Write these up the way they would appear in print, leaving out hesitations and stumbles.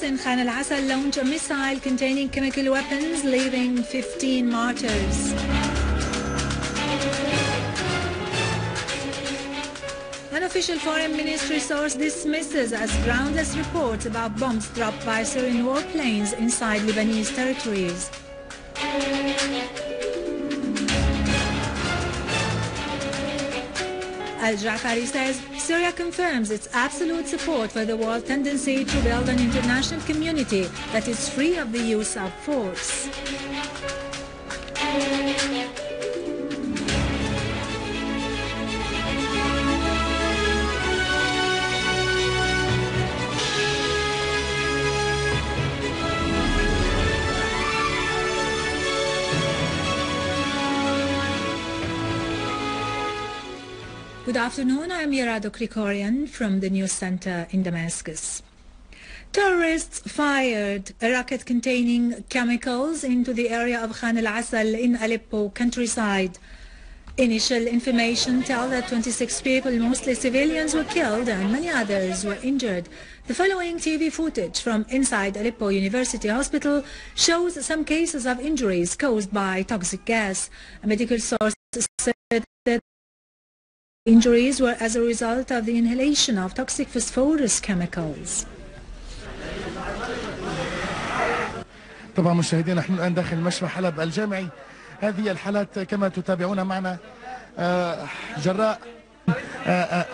terrorists in Khan al-Assad launched a missile containing chemical weapons, leaving 15 martyrs. An official foreign ministry source dismisses as groundless reports about bombs dropped by Syrian warplanes inside Lebanese territories. Al-Jafari says Syria confirms its absolute support for the world tendency to build an international community that is free of the use of force. Good afternoon, I am Yarado Krikorian from the news center in Damascus. Terrorists fired a rocket containing chemicals into the area of Khan al-Assad in Aleppo countryside. Initial information tells that 26 people, mostly civilians, were killed and many others were injured. The following TV footage from inside Aleppo University Hospital shows some cases of injuries caused by toxic gas. A medical source said that injuries were as a result of the inhalation of toxic phosphorus chemicals. طبعا مشاهدينا نحن الآن داخل مشفى حلب الجامعي. هذه الحالات كما تتابعون معنا جراء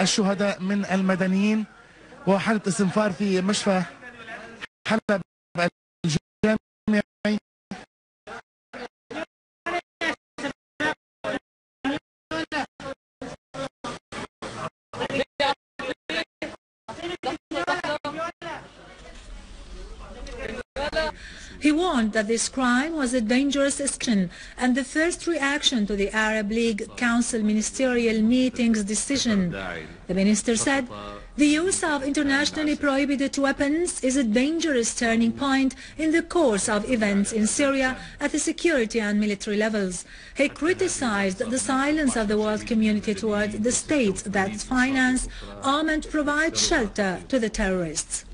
الشهداء من المدنيين وحالة استنفار في مشفى حلب الجامعي. He warned that this crime was a dangerous action and the first reaction to the Arab League Council ministerial meeting's decision. The minister said, "The use of internationally prohibited weapons is a dangerous turning point in the course of events in Syria at the security and military levels." He criticized the silence of the world community toward the states that finance, arm and provide shelter to the terrorists.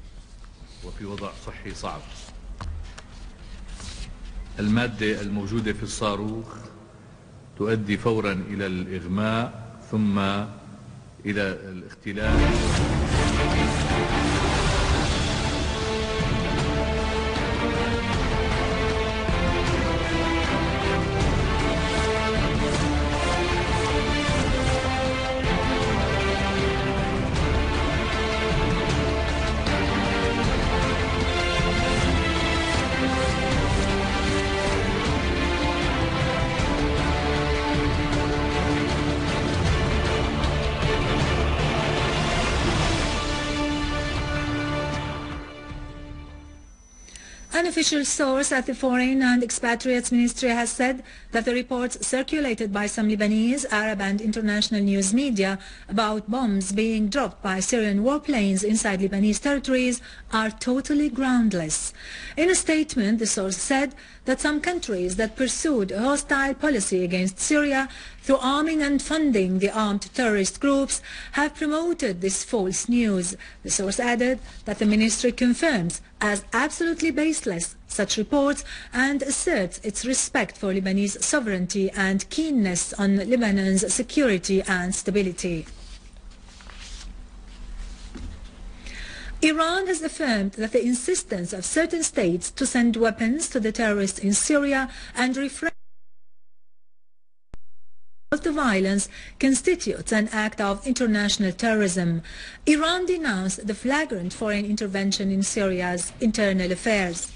المادة الموجودة في الصاروخ تؤدي فورا إلى الإغماء ثم إلى الاختلال. An official source at the Foreign and Expatriates Ministry has said that the reports circulated by some Lebanese, Arab and international news media about bombs being dropped by Syrian warplanes inside Lebanese territories are totally groundless. In a statement, the source said that some countries that pursued a hostile policy against Syria through arming and funding the armed terrorist groups have promoted this false news. The source added that the ministry confirms as absolutely baseless such reports and asserts its respect for Lebanese sovereignty and keenness on Lebanon's security and stability. Iran has affirmed that the insistence of certain states to send weapons to the terrorists in Syria and refrain the violence constitutes an act of international terrorism. Iran denounced the flagrant foreign intervention in Syria's internal affairs.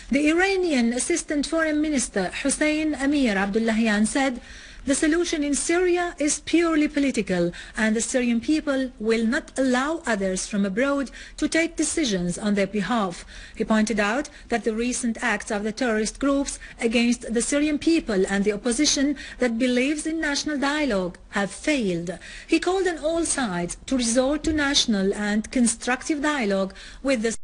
The Iranian Assistant Foreign Minister Hossein Amir Abdullahian said, "The solution in Syria is purely political and the Syrian people will not allow others from abroad to take decisions on their behalf." He pointed out that the recent acts of the terrorist groups against the Syrian people and the opposition that believes in national dialogue have failed. He called on all sides to resort to national and constructive dialogue with the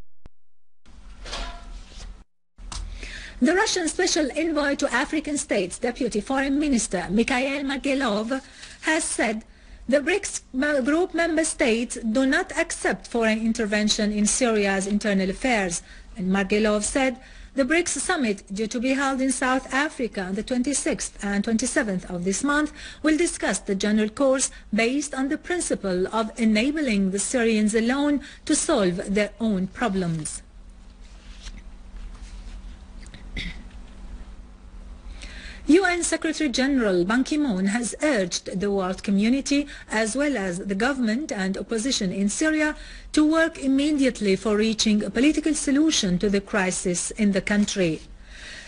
The Russian Special Envoy to African States, Deputy Foreign Minister Mikhail Markelov, has said The BRICS group member states do not accept foreign intervention in Syria's internal affairs, and Margelov said the BRICS summit, due to be held in South Africa on the 26th and 27th of this month, will discuss the general course based on the principle of enabling the Syrians alone to solve their own problems. UN Secretary-General Ban Ki-moon has urged the world community, as well as the government and opposition in Syria, to work immediately for reaching a political solution to the crisis in the country.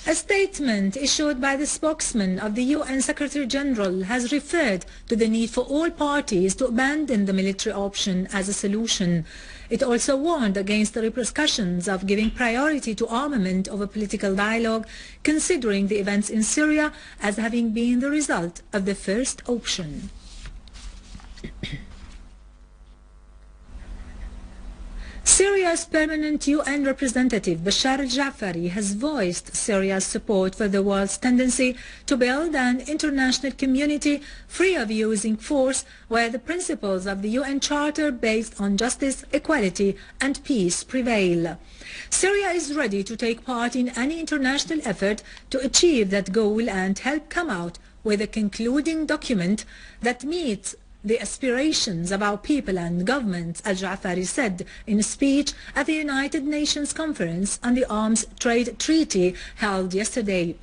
A statement issued by the spokesman of the UN Secretary-General has referred to the need for all parties to abandon the military option as a solution. It also warned against the repercussions of giving priority to armament over political dialogue, considering the events in Syria as having been the result of the first option. Syria's permanent UN representative Bashar al-Ja'fari has voiced Syria's support for the world's tendency to build an international community free of using force, where the principles of the UN Charter based on justice, equality and peace prevail. Syria is ready to take part in any international effort to achieve that goal and help come out with a concluding document that meets the aspirations of our people and governments, al-Ja'fari said in a speech at the United Nations Conference on the Arms Trade Treaty held yesterday.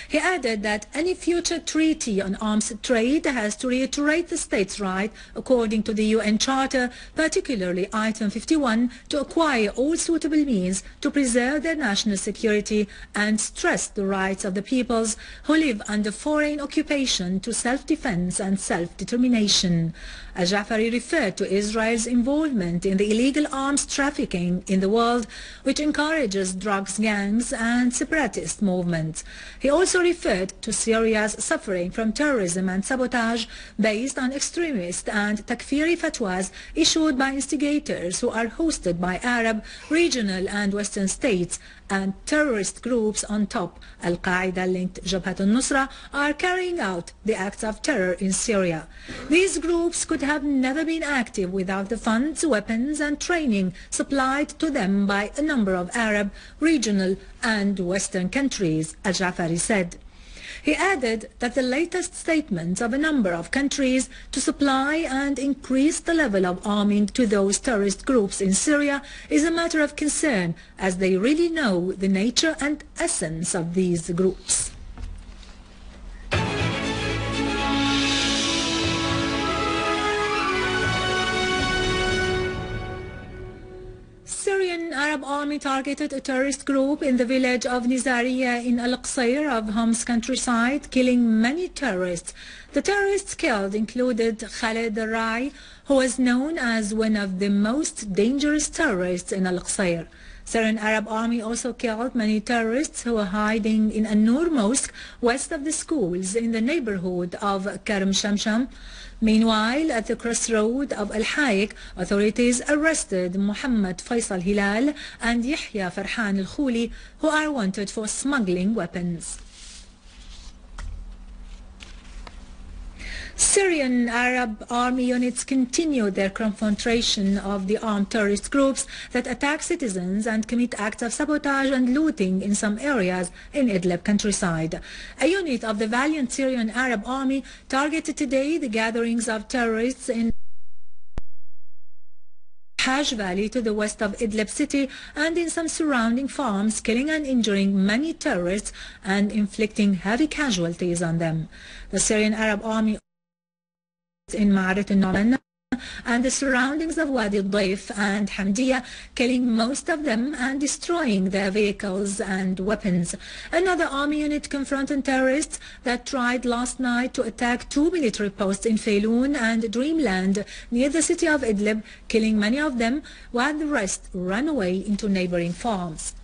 He added that any future treaty on arms trade has to reiterate the states' right, according to the UN Charter, particularly Item 51, to acquire all suitable means to preserve their national security and stress the rights of the peoples who live under foreign occupation to self-defense and self-determination. Al-Ja'fari referred to Israel's involvement in the illegal arms trafficking in the world, which encourages drugs gangs and separatist movements. He also referred to Syria's suffering from terrorism and sabotage based on extremist and takfiri fatwas issued by instigators who are hosted by Arab, regional and Western states, and terrorist groups on top, Al-Qaeda-linked Jabhat al-Nusra, are carrying out the acts of terror in Syria. These groups could have never been active without the funds, weapons and training supplied to them by a number of Arab, regional and Western countries, al-Ja'fari said. He added that the latest statements of a number of countries to supply and increase the level of arming to those terrorist groups in Syria is a matter of concern, as they really know the nature and essence of these groups. Syrian Arab army targeted a terrorist group in the village of Nizariya in al-Qasir of Homs countryside, killing many terrorists. The terrorists killed included Khaled al-Rai, who was known as one of the most dangerous terrorists in al-Qasir. Syrian Arab army also killed many terrorists who were hiding in An-Nur mosque west of the schools in the neighborhood of Karam Shamsham. Meanwhile, at the crossroad of Al-Haik, authorities arrested Muhammad Faisal Hilal and Yahya Farhan al-Khuli, who are wanted for smuggling weapons. Syrian Arab army units continue their confrontation of the armed terrorist groups that attack citizens and commit acts of sabotage and looting in some areas in Idlib countryside. A unit of the valiant Syrian Arab army targeted today the gatherings of terrorists in Hajj Valley to the west of Idlib city and in some surrounding farms, killing and injuring many terrorists and inflicting heavy casualties on them. The Syrian Arab army in Ma'arat al-Numan and the surroundings of Wadi al-Daif and Hamdiya, killing most of them and destroying their vehicles and weapons. Another army unit confronted terrorists that tried last night to attack two military posts in Fayloun and Dreamland near the city of Idlib, killing many of them, while the rest ran away into neighboring farms.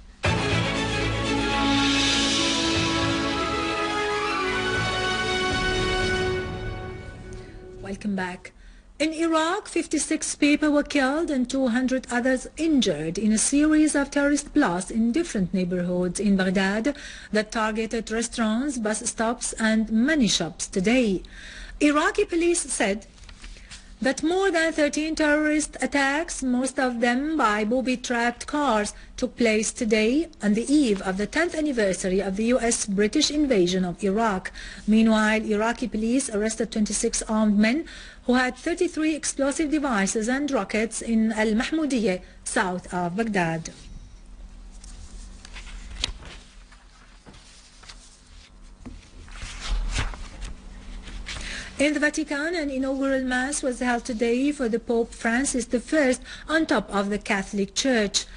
Welcome back. In Iraq, 56 people were killed and 200 others injured in a series of terrorist blasts in different neighborhoods in Baghdad that targeted restaurants, bus stops and many shops today. Iraqi police said that more than 13 terrorist attacks, most of them by booby-trapped cars, took place today on the eve of the 10th anniversary of the U.S.-British invasion of Iraq. Meanwhile, Iraqi police arrested 26 armed men who had 33 explosive devices and rockets in al-Mahmudiyeh, south of Baghdad. In the Vatican, an inaugural Mass was held today for the Pope Francis I on top of the Catholic Church.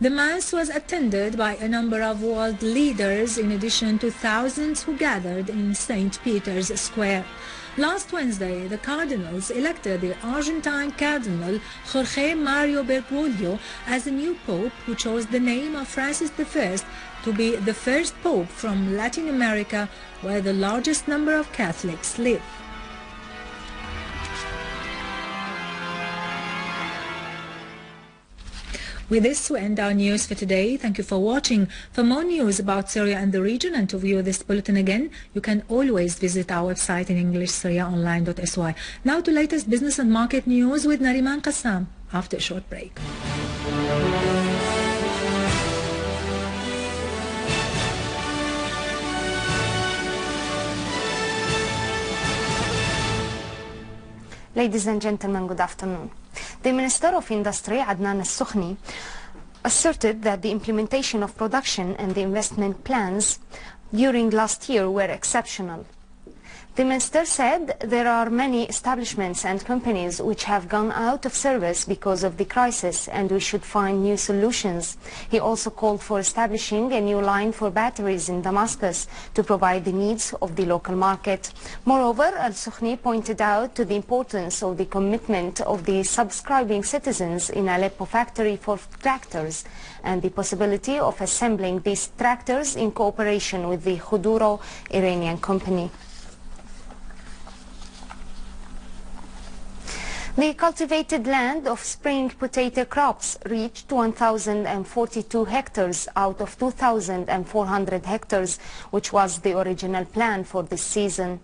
The Mass was attended by a number of world leaders in addition to thousands who gathered in St. Peter's Square. Last Wednesday, the cardinals elected the Argentine Cardinal Jorge Mario Bergoglio as the new Pope, who chose the name of Francis I to be the first Pope from Latin America, where the largest number of Catholics live. With this, we end our news for today. Thank you for watching. For more news about Syria and the region and to view this bulletin again, you can always visit our website in English, syriaonline.sy. Now to latest business and market news with Nariman Qassam after a short break. Ladies and gentlemen, good afternoon. The Minister of Industry, Adnan al-Sukhni, asserted that the implementation of production and the investment plans during last year were exceptional. The Minister said there are many establishments and companies which have gone out of service because of the crisis and we should find new solutions. He also called for establishing a new line for batteries in Damascus to provide the needs of the local market. Moreover, al-Sukhni pointed out to the importance of the commitment of the subscribing citizens in Aleppo factory for tractors and the possibility of assembling these tractors in cooperation with the Khuduro Iranian company. The cultivated land of spring potato crops reached 1,042 hectares out of 2,400 hectares, which was the original plan for this season.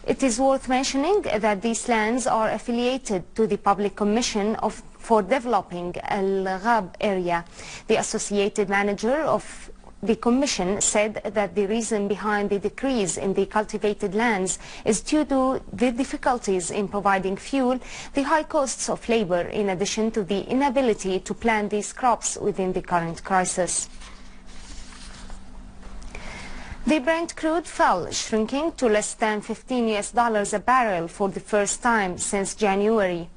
It is worth mentioning that these lands are affiliated to the Public Commission for Developing Al-Ghab area. The associated manager of the Commission said that the reason behind the decrease in the cultivated lands is due to the difficulties in providing fuel, the high costs of labor, in addition to the inability to plant these crops within the current crisis. The Brent crude fell, shrinking to less than $15 a barrel for the first time since January,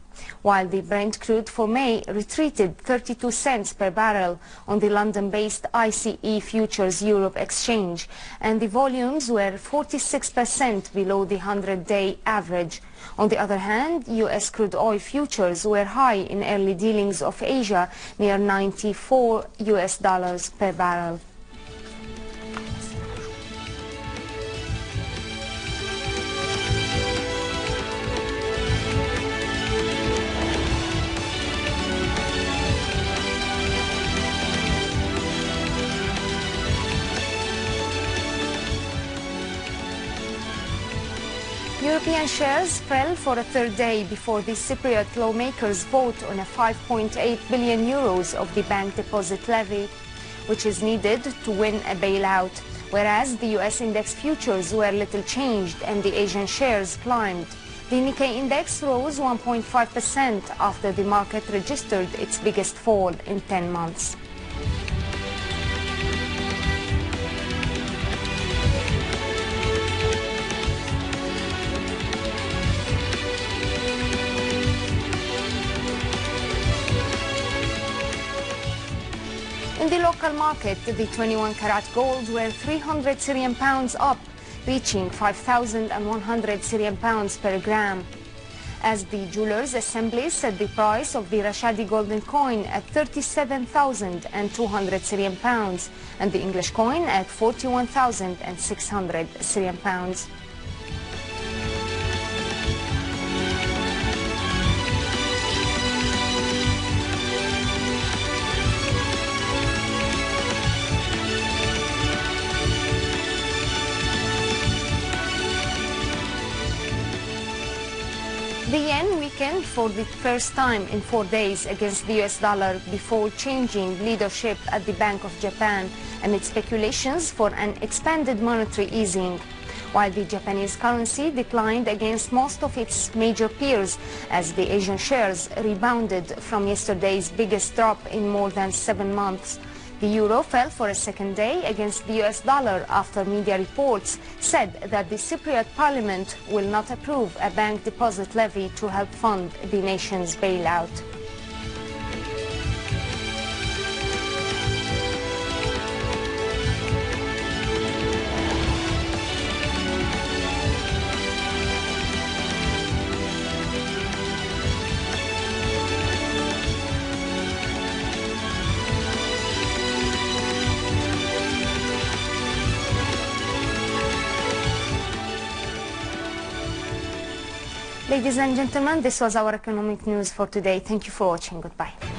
while the Brent crude for May retreated 32 cents per barrel on the London-based ICE Futures Europe exchange, and the volumes were 46% below the 100-day average. On the other hand, U.S. crude oil futures were high in early dealings of Asia, near $94 per barrel. European shares fell for a third day before the Cypriot lawmakers vote on a 5.8 billion euros of the bank deposit levy, which is needed to win a bailout, whereas the US index futures were little changed and the Asian shares climbed. The Nikkei index rose 1.5% after the market registered its biggest fall in 10 months. In the local market, the 21-carat gold were 300 Syrian pounds up, reaching 5,100 Syrian pounds per gram. As the Jewelers Assembly set the price of the Rashadi golden coin at 37,200 Syrian pounds and the English coin at 41,600 Syrian pounds. The yen yen weakened for the first time in 4 days against the US dollar before changing leadership at the Bank of Japan amid speculations for an expanded monetary easing, while the Japanese currency declined against most of its major peers as the Asian shares rebounded from yesterday's biggest drop in more than 7 months. The euro fell for a second day against the US dollar after media reports said that the Cypriot parliament will not approve a bank deposit levy to help fund the nation's bailout. Ladies and gentlemen, this was our economic news for today. Thank you for watching. Goodbye.